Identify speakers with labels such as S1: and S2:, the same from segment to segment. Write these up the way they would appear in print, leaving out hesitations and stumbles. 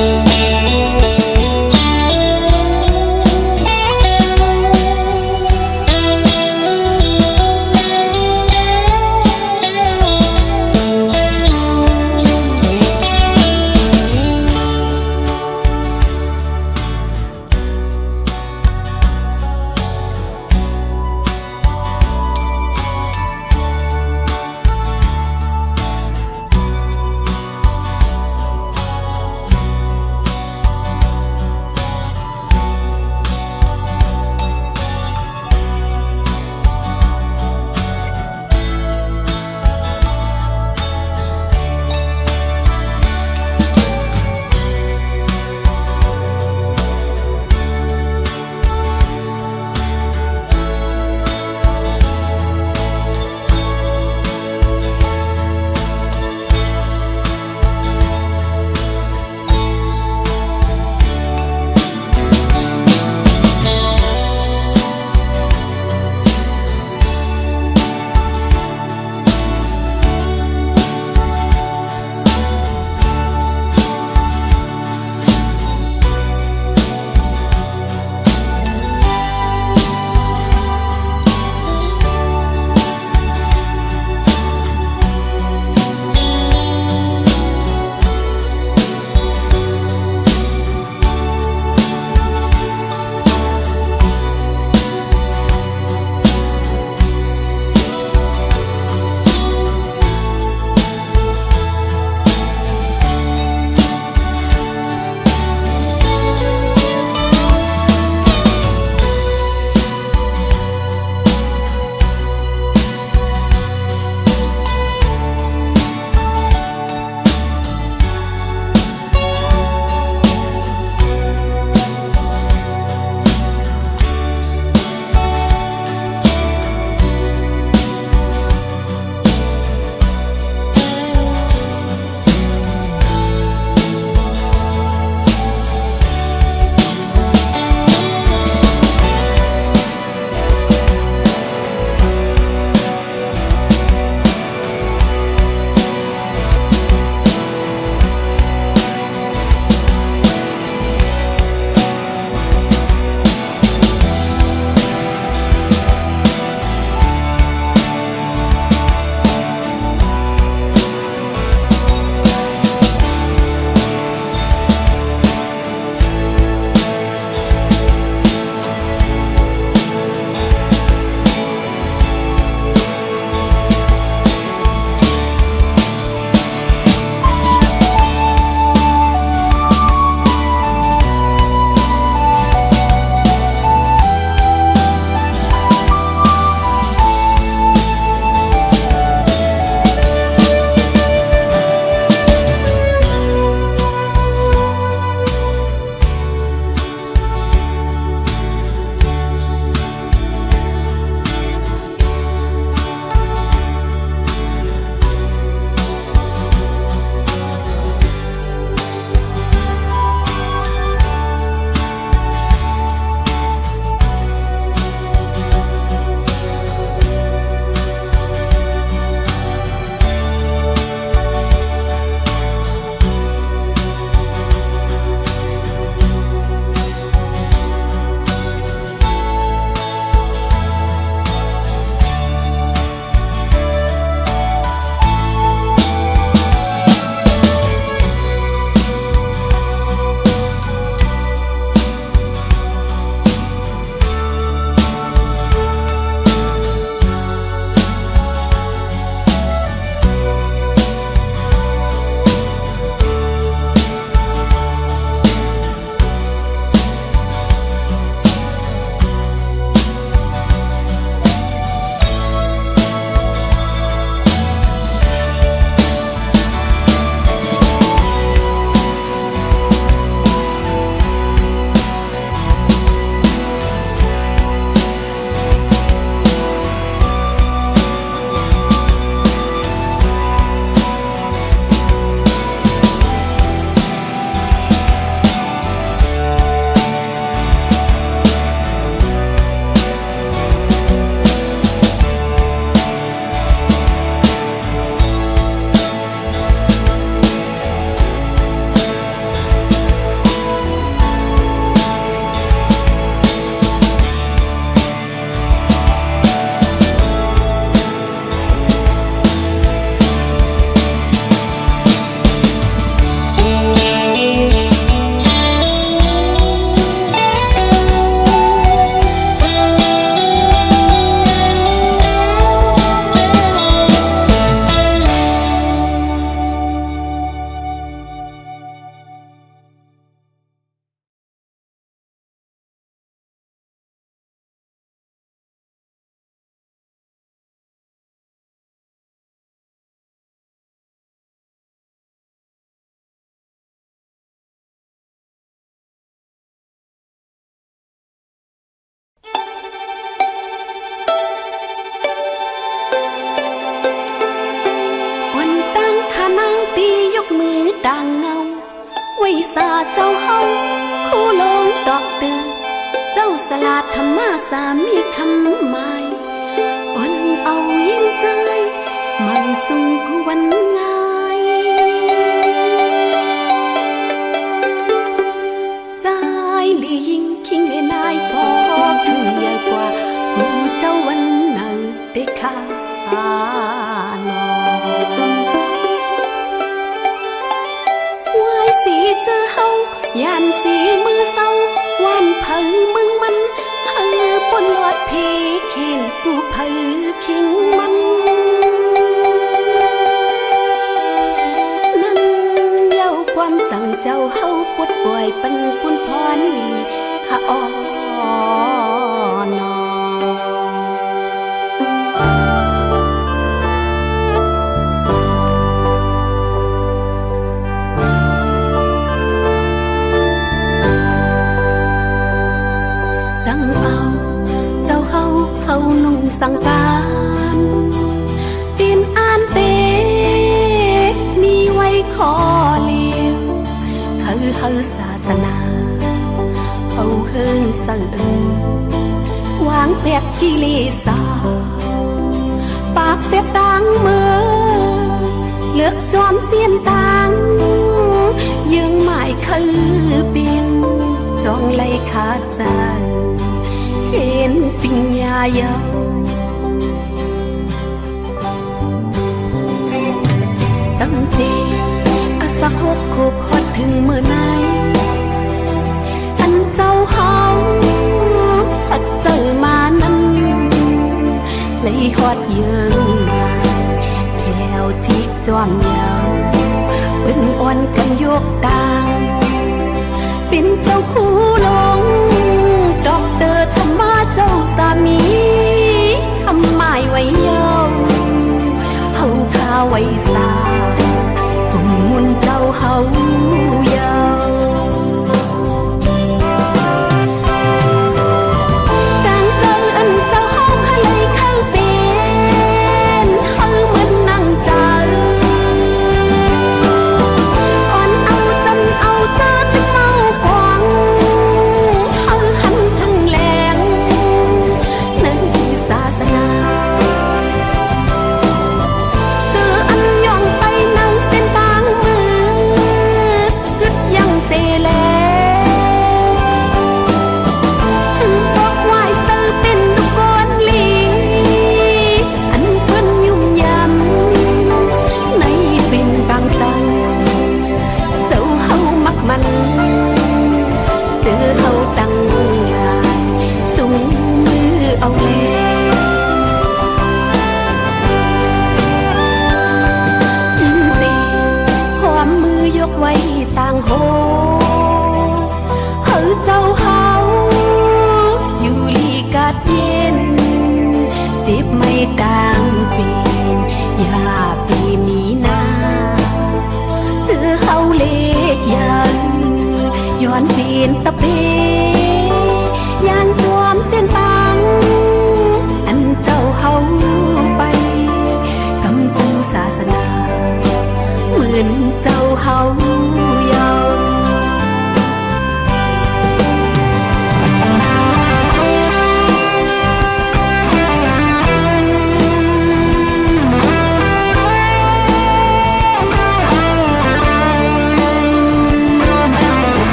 S1: ค าธรรมาสามีคำหมายอ่อนเอายิ่งใจไม่สูงกวันง่ายใจหรือยิ่งคิงเลยนายพอขึ้นใหญ่กว่าหูเจ้าวันนั้นได้ค่านอวายสีเจอเฮายานสีมือเศร้าวันเผยมึงมันเฮอปนหลอดพีเข็นกูเผยคิงมันนั่นเย้าความสั่งเจ้าเฮาปวดป่วยปันปุนพรลีข้าอ่อนอสังการตีนอ่านเตมีไว้ขอเลี้ยวเฮอศาสนาเอาเฮิงเสื่อวางเป็ดกิเลสาปากเป็ดดังเมื่อเลือกจอมเสียนตังยังหมายคือบินจองไล่ขาดใจเห็นปิญญาเยาตั้งแต่อาสาหกโคกฮอดถึงเมื่อไหนอันเจ้าเฮาฮัดเจอมานั้นเลยฮอดเยิงมาแถวที่จอมยาวเป็นอ่อนกันยกดังเป็นเจ้าคู่ลงดอกเตอร์ธรรมาเจ้าสามีคำหมายไว้เยาเฮาข้าไว้สาตุ่มมุนเจ้าเฮาเยาดังเจ้าอันเจ้าเฮาข้าเลยเข้าเป็นเฮาเหมือนนั่งเจ้าอ่อนเอาจนเอาเจ้าเป็นเมากวางดังเป็นยาปีมีนาเจอเฮาเล็กยังย้อนเป็นตะเปยางจวมเส้นตังอันเจ้าเฮาไปกำจูศาสนาเหมือนเจ้าเฮาเยา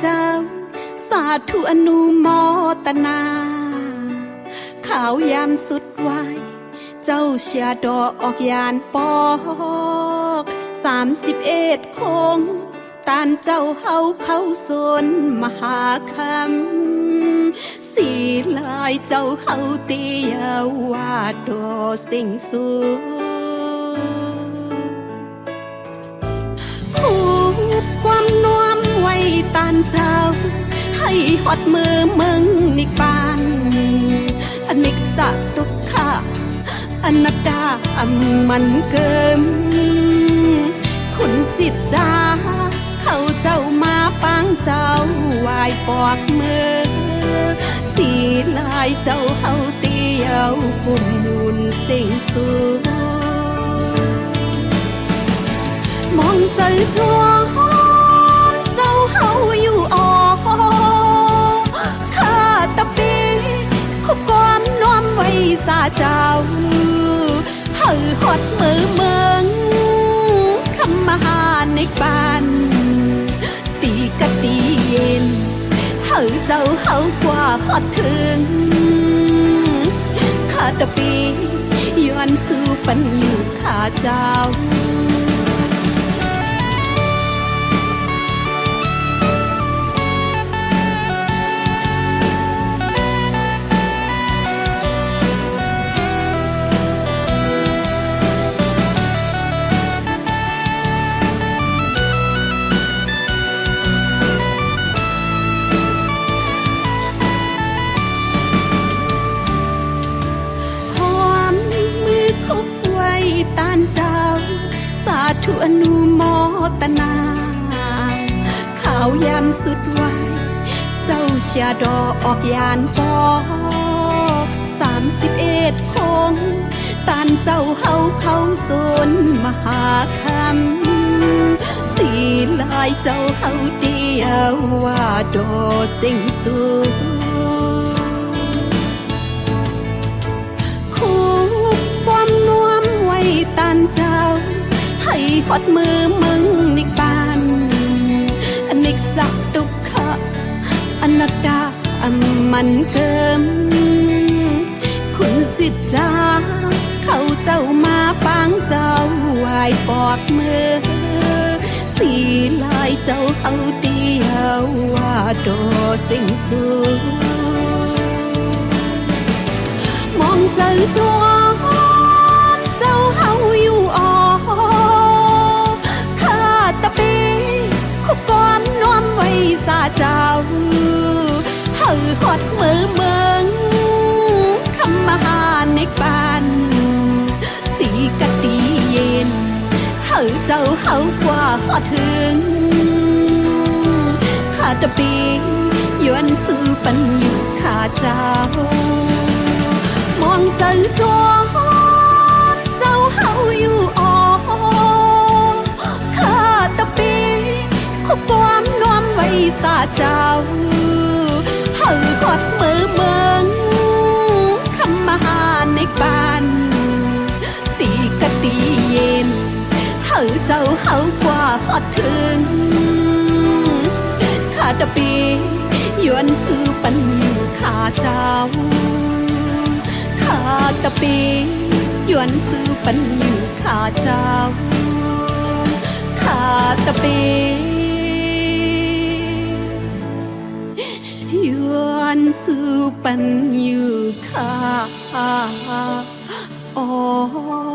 S1: เจ้าสาธุอนุโมทนาข่าวยามสุดวายเจ้าเชียดอกยานปอก31 คงตานเจ้าเฮาเข้าสนมหาคำสีลายเจ้าเฮาเตียวว่าดอสิ่งสูคูบความนวมไว้ตานเจ้าให้ฮอดมือมึงนิกปานอนิกสะทุกข้าอนัตตามันเกิมคุณสิทธิ์จ้าเขาเจ้ามาปางเจ้าวายปอกมือสีลายเจ้าเฮาเตียวกุมมุนสิ่งสูมองใจจวงเจ้าเฮาอยู่อ่อข้าตะปีขบความน้อมไว้สาเจ้าเฮาฮอดมือเมืองคำมหาในบ้านตีกะตีเย็นเฮาเจ้าเฮากว่าฮอดถึงข้าตะปีย้อนสู่ปัญญูข้าเจ้าตานเจ้าสาธุอนุโมทนาข่าวยามสุดวายเจ้าเชียดอกยานปอก31 คงตานเจ้าเฮาเข้าสนมหาคำสีลายเจ้าเฮาเดียวว่าดอสิ่งสูตานเจ้าให้ฮอดมือมึงนิกปานอนิกสักทุกขะอนัตตามันเกิมคุณสิทธิ์จ้าเขาเจ้ามาปางเจ้าวายปอกมือสีลายเจ้าเฮาเดียวว่าดอสิ่งสูมองใจจวงเจ้าเฮาอยู่อ่อข้าตะปีขบความน้อมไว้สาเจ้าเฮาฮอดมือเมืองคำมหาในบ้านตีกะตีเย็นเฮาเจ้าเฮากว่าฮอดถึงข้าตะปีย้อนสู่ปัญญูข้าเจ้ามองใจจวงเจ้าเฮาอยู่อ่อข้าตะปีขบความน้อมไว้สาเจ้าเฮาฮอดมือเมืองคำมหาในบ้านตีกะตีเย็นเฮาเจ้าเฮากว่าฮอดถึงข้าตะปีย้อนสู่ปัญญูข้าเจ้าข้าตะปีย้อนสู่ปัญญูข้าเจ้าข้าตะปีย้อนสู่ปัญญูข้าอ๋อ